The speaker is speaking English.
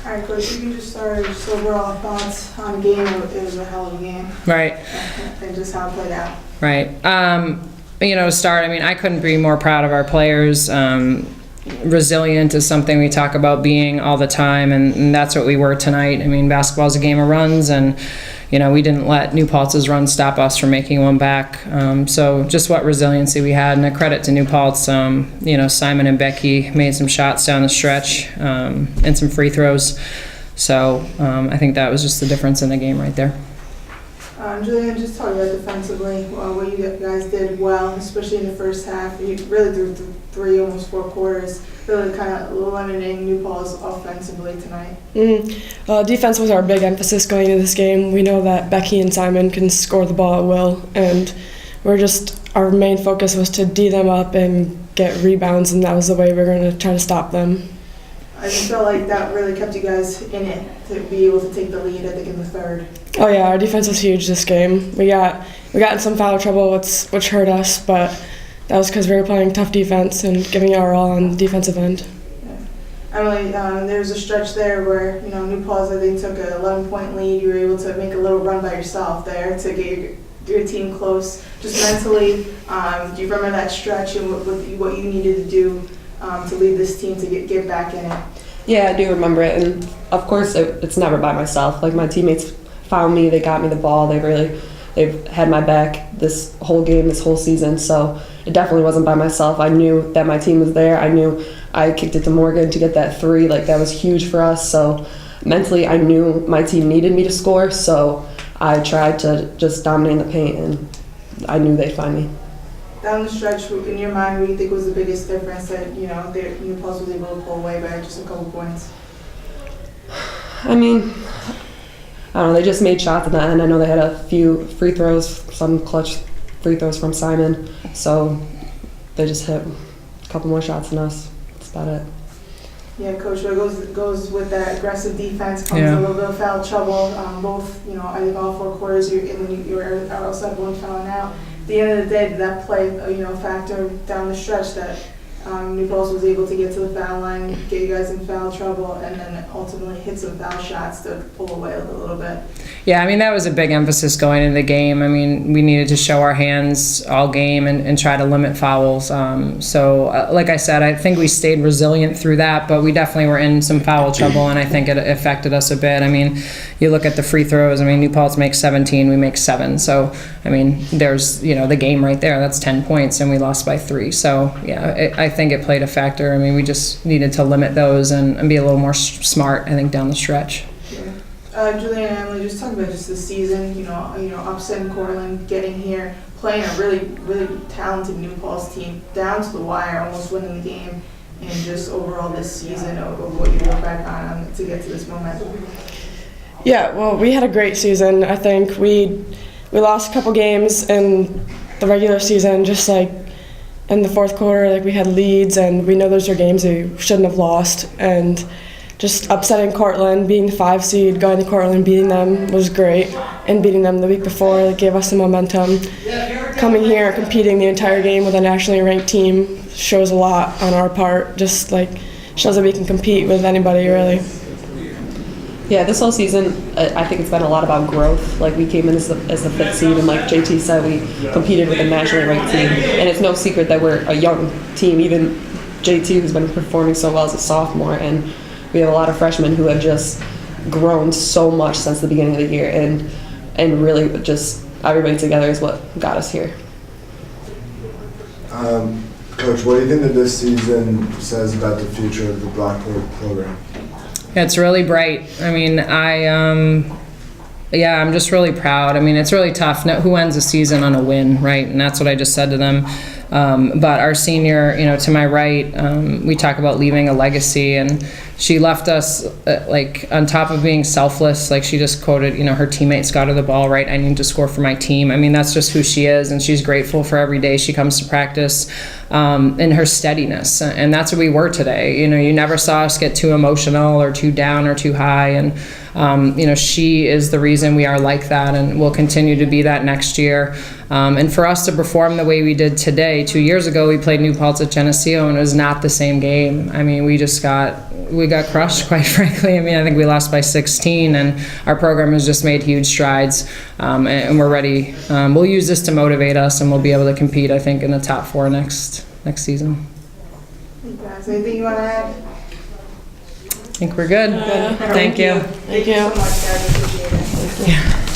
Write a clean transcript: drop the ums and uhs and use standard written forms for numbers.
All right, Coach, you can just start just overall thoughts on the game. It was a hell of a game. Right. And just how it played out. Right. I couldn't be more proud of our players. Resilient is something we talk about being all the time, and that's what we were tonight. I mean, basketball's a game of runs, and we didn't let New Paltz's run stop us from making one back. So just what resiliency we had, and a credit to New Paltz. Simon and Becky made some shots down the stretch and some free throws. So I think that was just the difference in the game right there. Julianna, just talk about defensively, what you guys did well, especially in the first half. You really threw 3, almost 4 quarters, really kind of limiting New Paltz offensively tonight. Defense was our big emphasis going into this game. We know that Becky and Simon can score the ball at will, and our main focus was to D them up and get rebounds, and that was the way we were going to try to stop them. I just felt like that really kept you guys in it to be able to take the lead, I think, in the third. Oh yeah, our defense was huge this game. We got in some foul trouble, which hurt us, but that was because we were playing tough defense and giving our all on the defensive end. Yeah. Emily, there was a stretch there where New Paltz, I think, took an 11-point lead. You were able to make a little run by yourself there to get your team close. Just mentally, do you remember that stretch and what you needed to do to lead this team to get back in it? Yeah, I do remember it, and of course it's never by myself. Like, my teammates found me, they got me the ball, they've had my back this whole game, this whole season, so it definitely wasn't by myself. I knew that my team was there. I knew I kicked it to Morgan to get that 3, like that was huge for us, so mentally I knew my team needed me to score, so I tried to just dominate in the paint, and I knew they'd find me. Down the stretch, in your mind, what do you think was the biggest difference that New Paltz was able to pull away by just a couple points? I mean, I don't know, they just made shots at the end. I know they had a few free throws, some clutch free throws from Simon, so they just hit a couple more shots than us. That's about it. Yeah, Coach, what goes with that aggressive defense comes a little bit of foul trouble. Both, I think all 4 quarters you were outside one fouling out. At the end of the day, did that play factor down the stretch that New Paltz was able to get to the foul line, get you guys in foul trouble, and then ultimately hit some foul shots to pull away a little bit? Yeah, that was a big emphasis going into the game. We needed to show our hands all game and try to limit fouls. Like I said, I think we stayed resilient through that, but we definitely were in some foul trouble, and I think it affected us a bit. You look at the free throws. New Paltz makes 17, we make 7. So, there's, the game right there. That's 10 points, and we lost by 3. So, yeah, I think it played a factor. We just needed to limit those and be a little more smart, I think, down the stretch. Julianna and Emily, just talk about just the season, upsetting Cortland, getting here, playing a really, really talented New Paltz team, down to the wire, almost winning the game, and just overall this season of what you look back on to get to this moment. Yeah, well, we had a great season. I think we lost a couple games in the regular season, just like in the fourth quarter, we had leads, and we know those are games we shouldn't have lost, and just upsetting Cortland, being the 5 seed, going to Cortland, beating them was great, and beating them the week before gave us some momentum. Coming here, competing the entire game with a nationally ranked team shows a lot on our part, just shows that we can compete with anybody, really. Yeah, this whole season, I think it's been a lot about growth. We came in as the 5th seed, and like JT said, we competed with a nationally ranked team, and it's no secret that we're a young team, even JT, who's been performing so well as a sophomore, and we have a lot of freshmen who have just grown so much since the beginning of the year, and really just everybody together is what got us here. Coach, what do you think that this season says about the future of the Brockport program? Yeah, it's really bright. I'm just really proud. It's really tough. Who ends a season on a win, right? And that's what I just said to them. But our senior, to my right, we talk about leaving a legacy, and she left us on top of being selfless. She just quoted, her teammates got her the ball, right? I need to score for my team. That's just who she is, and she's grateful for every day she comes to practice, and her steadiness. And that's what we were today. You never saw us get too emotional or too down or too high, and she is the reason we are like that, and will continue to be that next year. And for us to perform the way we did today, 2 years ago we played New Paltz at Geneseo, and it was not the same game. We got crushed, quite frankly. I mean, I think we lost by 16, and our program has just made huge strides, and we're ready. We'll use this to motivate us, and we'll be able to compete, I think, in the top 4 next season. You guys, anything you want to add? I think we're good. Thank you. Thank you so much, guys. I appreciate it. Yeah.